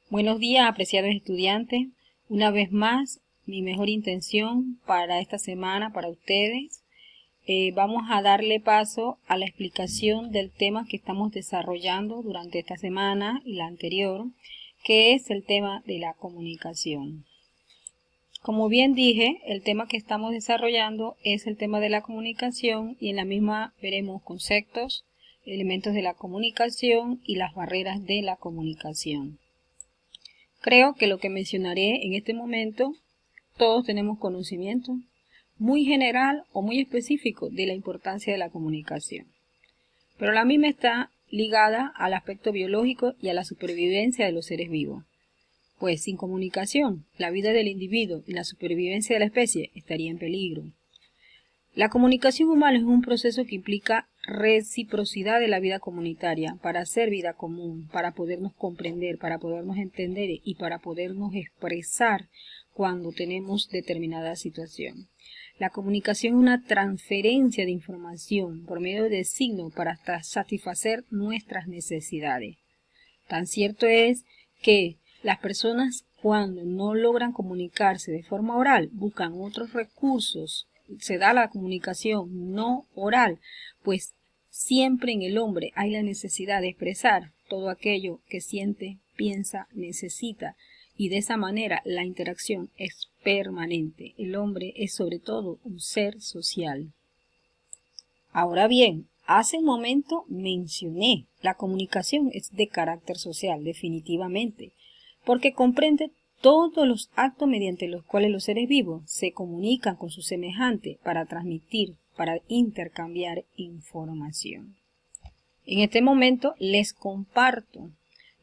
Buenos días, apreciados estudiantes. Una vez más, mi mejor intención para esta semana, para ustedes, vamos a darle paso a la explicación del tema que estamos desarrollando durante esta semana y la anterior, que es el tema de la comunicación. Como bien dije, el tema que estamos desarrollando es el tema de la comunicación y en la misma veremos conceptos, elementos de la comunicación y las barreras de la comunicación. Creo que lo que mencionaré en este momento, todos tenemos conocimiento muy general o muy específico de la importancia de la comunicación. Pero la misma está ligada al aspecto biológico y a la supervivencia de los seres vivos. Pues sin comunicación, la vida del individuo y la supervivencia de la especie estaría en peligro. La comunicación humana es un proceso que implica reciprocidad de la vida comunitaria para hacer vida común, para podernos comprender, para podernos entender y para podernos expresar cuando tenemos determinada situación. La comunicación es una transferencia de información por medio de signos para satisfacer nuestras necesidades. Tan cierto es que las personas cuando no logran comunicarse de forma oral buscan otros recursos. Se da la comunicación no oral, pues siempre en el hombre hay la necesidad de expresar todo aquello que siente, piensa, necesita, y de esa manera la interacción es permanente. El hombre es sobre todo un ser social. Ahora bien, hace un momento mencioné, la comunicación es de carácter social, definitivamente, porque comprende todos los actos mediante los cuales los seres vivos se comunican con sus semejantes para transmitir, para intercambiar información. En este momento les comparto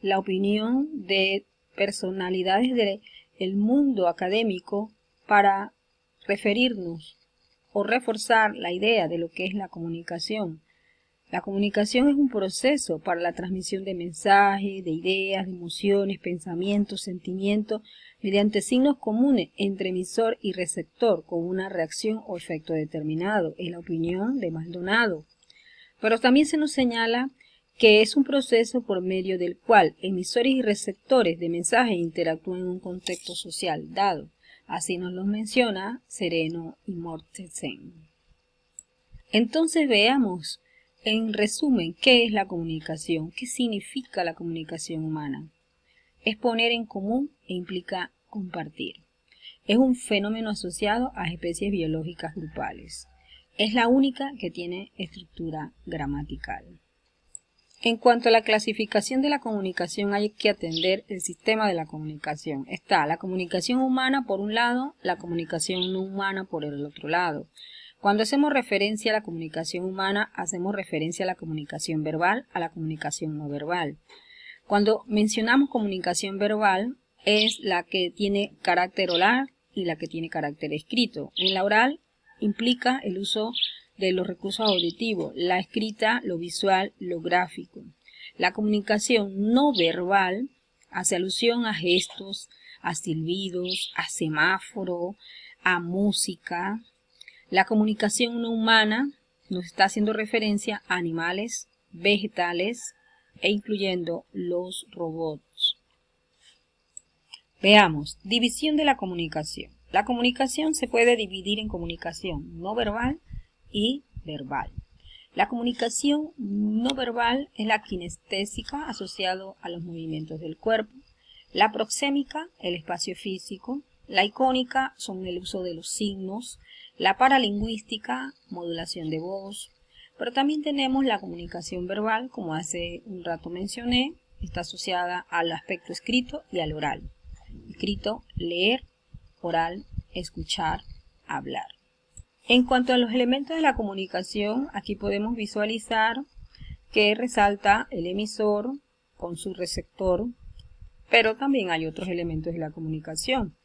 la opinión de personalidades del mundo académico para referirnos o reforzar la idea de lo que es la comunicación. La comunicación es un proceso para la transmisión de mensajes, de ideas, de emociones, pensamientos, sentimientos, mediante signos comunes entre emisor y receptor con una reacción o efecto determinado. Es la opinión de Maldonado. Pero también se nos señala que es un proceso por medio del cual emisores y receptores de mensajes interactúan en un contexto social dado. Así nos lo menciona Sereno y Mortensen. Entonces veamos, en resumen, ¿qué es la comunicación? ¿Qué significa la comunicación humana? Es poner en común e implica compartir. Es un fenómeno asociado a especies biológicas grupales. Es la única que tiene estructura gramatical. En cuanto a la clasificación de la comunicación, hay que atender el sistema de la comunicación. Está la comunicación humana por un lado, la comunicación no humana por el otro lado. Cuando hacemos referencia a la comunicación humana, hacemos referencia a la comunicación verbal, a la comunicación no verbal. Cuando mencionamos comunicación verbal, es la que tiene carácter oral y la que tiene carácter escrito. En la oral implica el uso de los recursos auditivos, la escrita, lo visual, lo gráfico. La comunicación no verbal hace alusión a gestos, a silbidos, a semáforo, a música. La comunicación no humana nos está haciendo referencia a animales, vegetales e incluyendo los robots. Veamos, división de la comunicación. La comunicación se puede dividir en comunicación no verbal y verbal. La comunicación no verbal es la kinestésica asociado a los movimientos del cuerpo, la proxémica, el espacio físico, la icónica son el uso de los signos, la paralingüística, modulación de voz, pero también tenemos la comunicación verbal, como hace un rato mencioné, está asociada al aspecto escrito y al oral. Escrito, leer, oral, escuchar, hablar. En cuanto a los elementos de la comunicación, aquí podemos visualizar que resalta el emisor con su receptor, pero también hay otros elementos de la comunicación.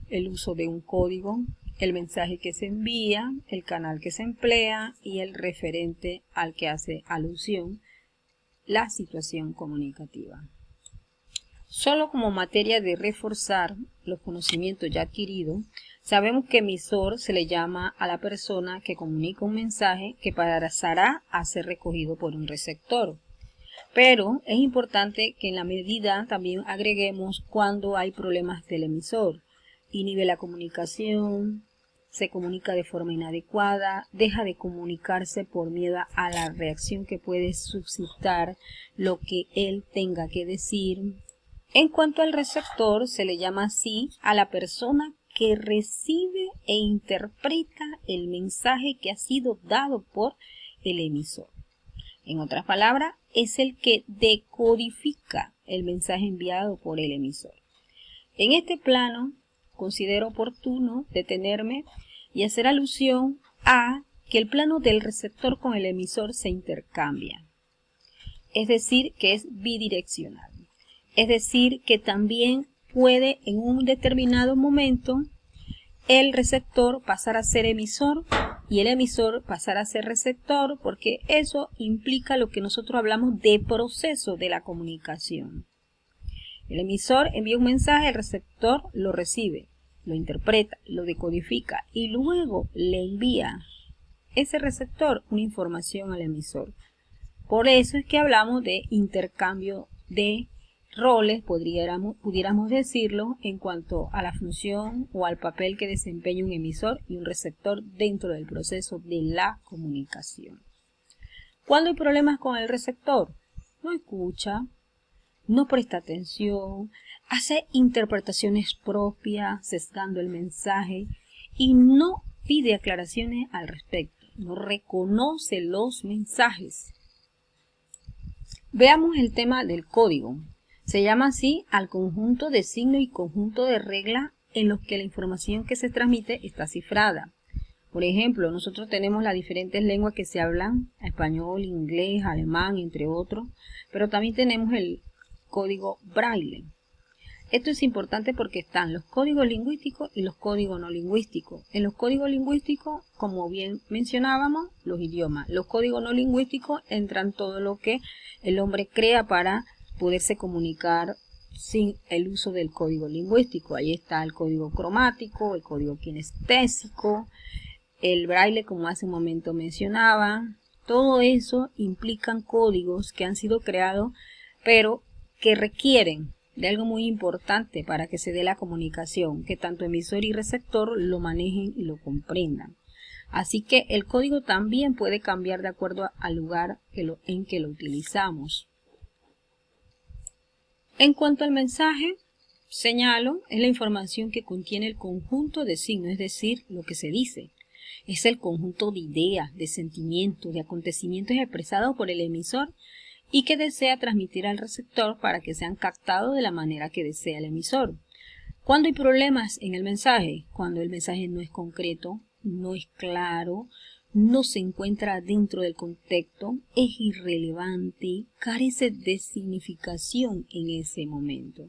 El uso de un código, el mensaje que se envía, el canal que se emplea y el referente al que hace alusión la situación comunicativa. Solo como materia de reforzar los conocimientos ya adquiridos, sabemos que emisor se le llama a la persona que comunica un mensaje que pasará a ser recogido por un receptor. Pero es importante que en la medida también agreguemos cuando hay problemas del emisor. Inhibe la comunicación, se comunica de forma inadecuada, deja de comunicarse por miedo a la reacción que puede suscitar lo que él tenga que decir. En cuanto al receptor, se le llama así a la persona que recibe e interpreta el mensaje que ha sido dado por el emisor. En otras palabras, es el que decodifica el mensaje enviado por el emisor. En este plano, considero oportuno detenerme y hacer alusión a que el plano del receptor con el emisor se intercambia. Es decir, que es bidireccional. Es decir, que también puede en un determinado momento el receptor pasar a ser emisor y el emisor pasar a ser receptor, porque eso implica lo que nosotros hablamos de proceso de la comunicación. El emisor envía un mensaje, el receptor lo recibe, lo interpreta, lo decodifica y luego le envía ese receptor una información al emisor. Por eso es que hablamos de intercambio de roles, pudiéramos decirlo, en cuanto a la función o al papel que desempeña un emisor y un receptor dentro del proceso de la comunicación. Cuando hay problemas con el receptor, no escucha, no presta atención, hace interpretaciones propias, sesgando el mensaje y no pide aclaraciones al respecto, no reconoce los mensajes. Veamos el tema del código. Se llama así al conjunto de signos y conjunto de reglas en los que la información que se transmite está cifrada. Por ejemplo, nosotros tenemos las diferentes lenguas que se hablan, español, inglés, alemán, entre otros, pero también tenemos el código braille. Esto es importante porque están los códigos lingüísticos y los códigos no lingüísticos. En los códigos lingüísticos, como bien mencionábamos, los idiomas. Los códigos no lingüísticos entran todo lo que el hombre crea para poderse comunicar sin el uso del código lingüístico. Ahí está el código cromático, el código kinestésico, el braille, como hace un momento mencionaba. Todo eso implican códigos que han sido creados, pero que requieren de algo muy importante para que se dé la comunicación, que tanto emisor y receptor lo manejen y lo comprendan. Así que el código también puede cambiar de acuerdo al lugar en que lo utilizamos. En cuanto al mensaje, señalo, es la información que contiene el conjunto de signos, es decir, lo que se dice. Es el conjunto de ideas, de sentimientos, de acontecimientos expresados por el emisor y que desea transmitir al receptor para que sean captados de la manera que desea el emisor. Cuando hay problemas en el mensaje, cuando el mensaje no es concreto, no es claro, no se encuentra dentro del contexto, es irrelevante, carece de significación en ese momento.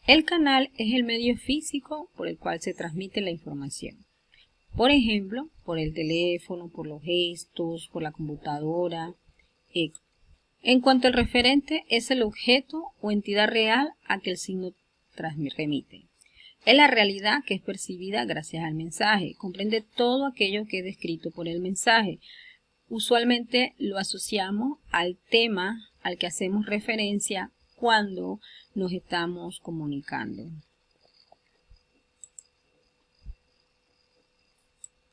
El canal es el medio físico por el cual se transmite la información. Por ejemplo, por el teléfono, por los gestos, por la computadora, etc. En cuanto al referente, es el objeto o entidad real a que el signo remite. Es la realidad que es percibida gracias al mensaje. Comprende todo aquello que es descrito por el mensaje. Usualmente lo asociamos al tema al que hacemos referencia cuando nos estamos comunicando.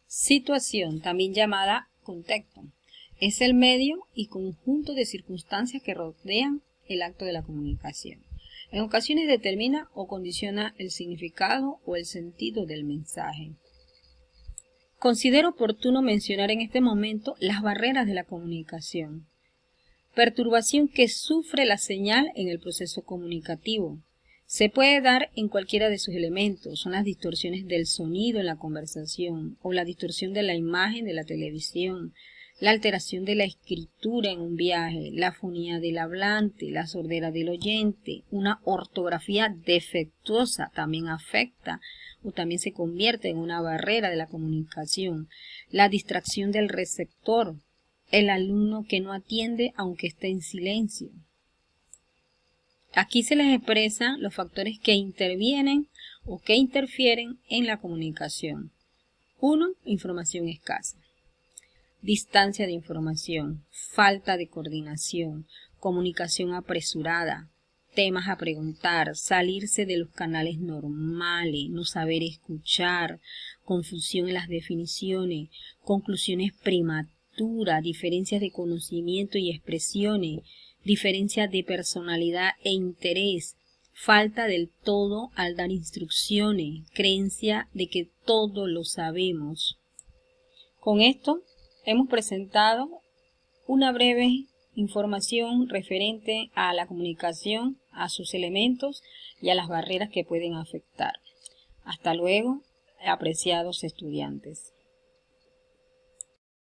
Situación, también llamada contexto. Es el medio y conjunto de circunstancias que rodean el acto de la comunicación. En ocasiones determina o condiciona el significado o el sentido del mensaje. Considero oportuno mencionar en este momento las barreras de la comunicación. Perturbación que sufre la señal en el proceso comunicativo. Se puede dar en cualquiera de sus elementos. Son las distorsiones del sonido en la conversación o la distorsión de la imagen de la televisión, la alteración de la escritura en un viaje, la afonía del hablante, la sordera del oyente, una ortografía defectuosa también afecta o también se convierte en una barrera de la comunicación, la distracción del receptor, el alumno que no atiende aunque esté en silencio. Aquí se les expresan los factores que intervienen o que interfieren en la comunicación. 1. Información escasa. Distancia de información, falta de coordinación, comunicación apresurada, temas a preguntar, salirse de los canales normales, no saber escuchar, confusión en las definiciones, conclusiones prematuras, diferencias de conocimiento y expresiones, diferencias de personalidad e interés, falta del todo al dar instrucciones, creencia de que todo lo sabemos. Con esto hemos presentado una breve información referente a la comunicación, a sus elementos y a las barreras que pueden afectar. Hasta luego, apreciados estudiantes.